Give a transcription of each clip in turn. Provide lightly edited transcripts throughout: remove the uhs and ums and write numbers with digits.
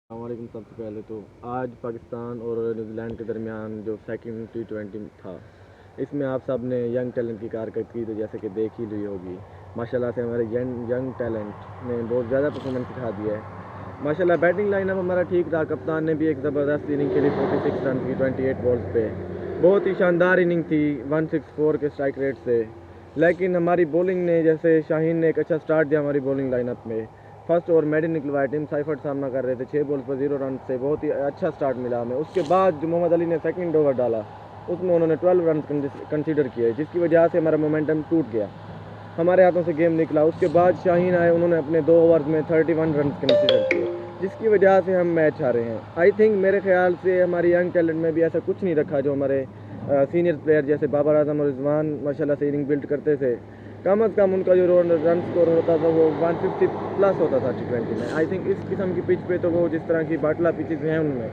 वालेकुम। सबसे पहले तो आज पाकिस्तान और न्यूजीलैंड के दरमियान जो सेकंड T20 था, इसमें आप सब ने यंग टैलेंट की कारकर्दगी तो जैसे कि देख ही ली होगी। माशाल्लाह से हमारे यंग टैलेंट ने बहुत ज़्यादा परफॉर्मेंस दिखा दिया है। माशाल्लाह बैटिंग लाइनअप हमारा ठीक था। कप्तान ने भी एक ज़बरदस्त इनिंग खेली 46 रन की 28 बॉल्स पे। बहुत ही शानदार इनिंग थी 164 के स्ट्राइक रेट से। लेकिन हमारी बॉलिंग ने, जैसे शाहीन ने एक अच्छा स्टार्ट दिया हमारी बॉलिंग लाइनअप में। फर्स्ट ओवर मेडिन निकलवाया, टीम साइफर्ट सामना कर रहे थे 6 बॉल्स पर 0 रन से। बहुत ही अच्छा स्टार्ट मिला हमें। उसके बाद जो मोहम्मद अली ने सेकंड ओवर डाला, उसमें उन्होंने 12 रन कंसीडर किए, जिसकी वजह से हमारा मोमेंटम टूट गया, हमारे हाथों से गेम निकला। उसके बाद शाहीन आए, उन्होंने अपने 2 ओवर्स में 31 रन कंसीडर किए, जिसकी वजह से हम मैच हारे हैं। आई थिंक मेरे ख्याल से हमारी यंग टैलेंट में भी ऐसा कुछ नहीं रखा जो हमारे सीनियर प्लेयर जैसे बाबर आजम और रिजवान माशाल्लाह से इनिंग बिल्ड करते थे। कम अज़ कम उनका जो रन स्कोर होता था वो 150 प्लस होता था T20 में। आई थिंक इस किस्म की पिच पे तो वो जिस तरह की बाटला पिचेस हैं उनमें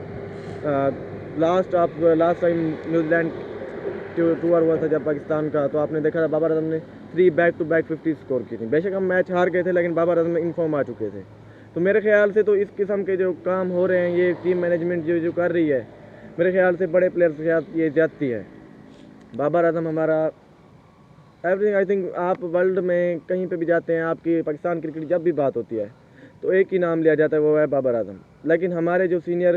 लास्ट टाइम न्यूजीलैंड टूर हुआ था जब पाकिस्तान का, तो आपने देखा था बाबर आजम ने 3 बैक टू बैक 50 स्कोर की थी। बेशक हम मैच हार गए थे, लेकिन बाबर आजम में इनफॉर्म आ चुके थे। तो मेरे ख्याल से तो इस किस्म के जो काम हो रहे हैं, ये टीम मैनेजमेंट जो कर रही है, मेरे ख्याल से बड़े प्लेयर्स के साथ ये ज्यादती है। बाबर आजम हमारा एवरीथिंग। आई थिंक आप वर्ल्ड में कहीं पे भी जाते हैं, आपकी पाकिस्तान क्रिकेट जब भी बात होती है तो एक ही नाम लिया जाता है, वो है बाबर आजम। लेकिन हमारे जो सीनियर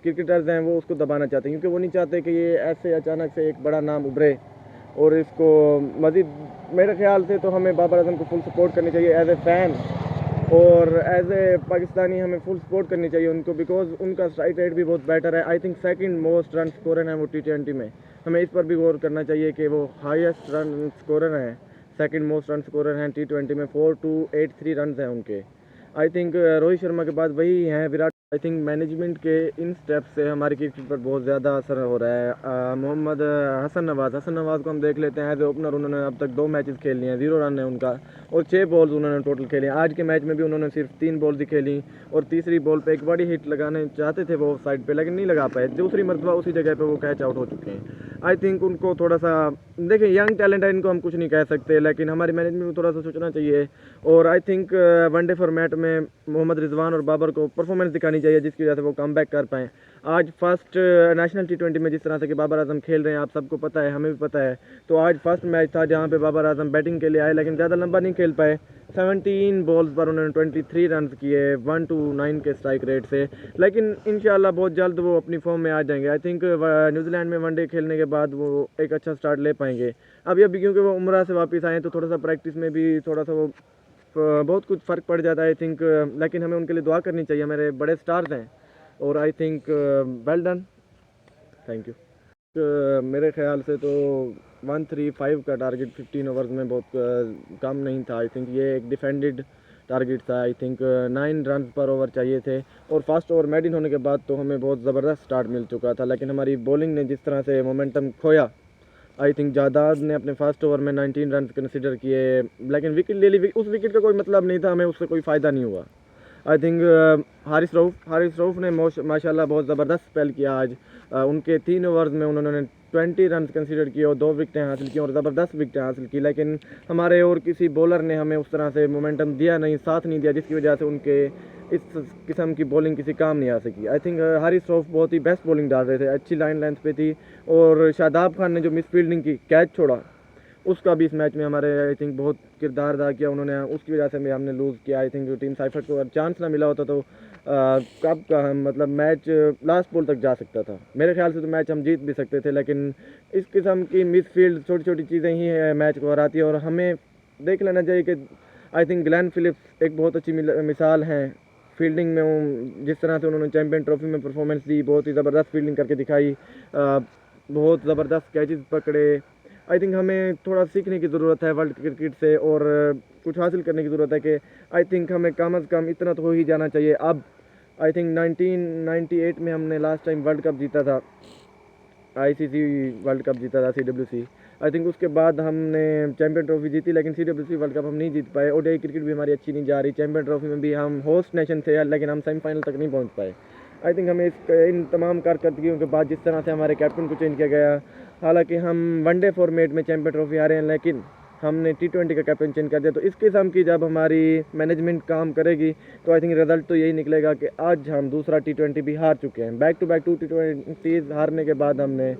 क्रिकेटर्स हैं वो उसको दबाना चाहते हैं, क्योंकि वो नहीं चाहते कि ये ऐसे अचानक से एक बड़ा नाम उभरे और इसको मज़ीद। मेरे ख्याल से तो हमें बाबर आजम को फुल सपोर्ट करनी चाहिए एज ए फ़ैन, और एज ए पाकिस्तानी हमें फुल सपोर्ट करनी चाहिए उनको, बिकॉज उनका स्ट्राइक रेट भी बहुत बेटर है। I think second most run scorer हैं वो T20 में। हमें इस पर भी गौर करना चाहिए कि वो हाईएस्ट रन स्कोरर हैं, सेकंड मोस्ट रन स्कोरर हैं T20 में। 4283 रन हैं उनके। आई थिंक रोहित शर्मा के बाद वही हैं विराट। आई थिंक मैनेजमेंट के इन स्टेप से हमारी क्रिकेट पर बहुत ज़्यादा असर हो रहा है। मोहम्मद हसन नवाज़ को हम देख लेते हैं एज ए ओपनर। उन्होंने अब तक 2 मैचेस खेल लिए हैं, 0 रन है उनका और 6 बॉल्स उन्होंने टोटल खेली। आज के मैच में भी उन्होंने सिर्फ 3 बॉल्स ही खेली और तीसरी बॉल पे एक बड़ी हिट लगाने चाहते थे वो साइड पे, लेकिन नहीं लगा पाए। दूसरी मरतबा उसी जगह पे वो कैच आउट हो चुके हैं। आई थिंक उनको थोड़ा सा, देखिए यंग टैलेंट है, इनको हम कुछ नहीं कह सकते, लेकिन हमारी मैनेजमेंट को थोड़ा सा सोचना चाहिए। और आई थिंक वनडे फॉर्मेट में मोहम्मद रिजवान और बाबर को परफॉर्मेंस दिखानी चाहिए, जिसकी वजह से वो कम बैक कर पाएँ। आज फर्स्ट नेशनल T20 में जिस तरह से कि बाबर आजम खेल रहे हैं, आप सबको पता है, हमें भी पता है। तो आज फर्स्ट मैच था जहाँ पे बाबर आजम बैटिंग के लिए आए, लेकिन ज़्यादा लंबा नहीं खेल पाए। 17 बॉल्स पर उन्होंने 23 रन किए 129 के स्ट्राइक रेट से। लेकिन इंशाल्लाह बहुत जल्द वो अपनी फॉर्म में आ जाएंगे। आई थिंक न्यूजीलैंड में वनडे खेलने के बाद वो एक अच्छा स्टार्ट ले पाएंगे। अभी क्योंकि वो उम्रा से वापस आए तो थोड़ा सा प्रैक्टिस में भी थोड़ा सा वो बहुत कुछ फ़र्क पड़ जाता है। आई थिंक लेकिन हमें उनके लिए दुआ करनी चाहिए, मेरे बड़े स्टार्स हैं। और I think well done, thank you. मेरे ख्याल से तो 135 का टारगेट 15 ओवर्स में बहुत कम नहीं था। आई थिंक ये एक डिफेंडेड टारगेट था। आई थिंक 9 रन पर ओवर चाहिए थे, और फर्स्ट ओवर मेड इन होने के बाद तो हमें बहुत ज़बरदस्त स्टार्ट मिल चुका था। लेकिन हमारी बॉलिंग ने जिस तरह से मोमेंटम खोया, आई थिंक जादाद ने अपने फर्स्ट ओवर में 19 रन कंसिडर किए, लेकिन विकेट ले ली। उस विकेट का कोई मतलब नहीं था, हमें उससे कोई फ़ायदा नहीं हुआ। आई थिंक हारिस रऊफ़ ने माशाल्लाह बहुत ज़बरदस्त स्पेल किया आज। उनके 3 ओवर्स में उन्होंने 20 रन कंसीडर किए और 2 विकेटें हासिल की और ज़बरदस्त विकेटें हासिल की। लेकिन हमारे और किसी बॉलर ने हमें उस तरह से मोमेंटम दिया नहीं, साथ नहीं दिया, जिसकी वजह से उनके इस किस्म की बॉलिंग किसी काम नहीं आ सकी। आई थिंक हारिस रऊफ़ बहुत ही बेस्ट बॉलिंग डाल रहे थे, अच्छी लाइन लेंथ पे थी। और शादाब खान ने जो मिस फील्डिंग की, कैच छोड़ा, उसका भी इस मैच में हमारे आई थिंक बहुत किरदार अदा किया उन्होंने। उसकी वजह से हमने लूज़ किया। आई थिंक जो टीम साइफर्ट को अगर चांस ना मिला होता तो कब का मतलब मैच लास्ट बॉल तक जा सकता था। मेरे ख्याल से तो मैच हम जीत भी सकते थे, लेकिन इस किस्म की मिस फील्ड छोटी छोटी चीज़ें ही मैच को हराती है। और हमें देख लेना चाहिए कि आई थिंक ग्लेन फिलिप्स एक बहुत अच्छी मिसाल हैं फील्डिंग में। जिस तरह से उन्होंने चैम्पियन ट्रॉफी में परफॉर्मेंस दी, बहुत ही ज़बरदस्त फील्डिंग करके दिखाई, बहुत ज़बरदस्त कैचेस पकड़े। आई थिंक हमें थोड़ा सीखने की ज़रूरत है वर्ल्ड क्रिकेट से, और कुछ हासिल करने की ज़रूरत है कि आई थिंक हमें कम अज़ कम इतना तो हो ही जाना चाहिए। अब आई थिंक 1998 में हमने लास्ट टाइम वर्ल्ड कप जीता था, ICC वर्ल्ड कप जीता था, CWC। आई थिंक उसके बाद हमने चैम्पियन ट्रॉफी जीती, लेकिन CWC वर्ल्ड कप हम नहीं जीत पाए। ODI क्रिकेट भी हमारी अच्छी नहीं जा रही। चैम्पियन ट्रॉफी में भी हम होस्ट नेशन थे, लेकिन हम सेमीफाइनल तक नहीं पहुंच पाए। आई थिंक हमें इन तमाम कारकर्दगियों के बाद जिस तरह से हमारे कैप्टन को चेंज किया गया, हालांकि हम वनडे फॉर्मेट में चैम्पियन ट्रॉफी हारे हैं, लेकिन हमने T20 का कैप्टन चेंज कर दिया। तो इस किस्म की जब हमारी मैनेजमेंट काम करेगी तो आई थिंक रिजल्ट तो यही निकलेगा कि आज हम दूसरा T20 भी हार चुके हैं। बैक टू बैक 2 T20 हारने के बाद हमने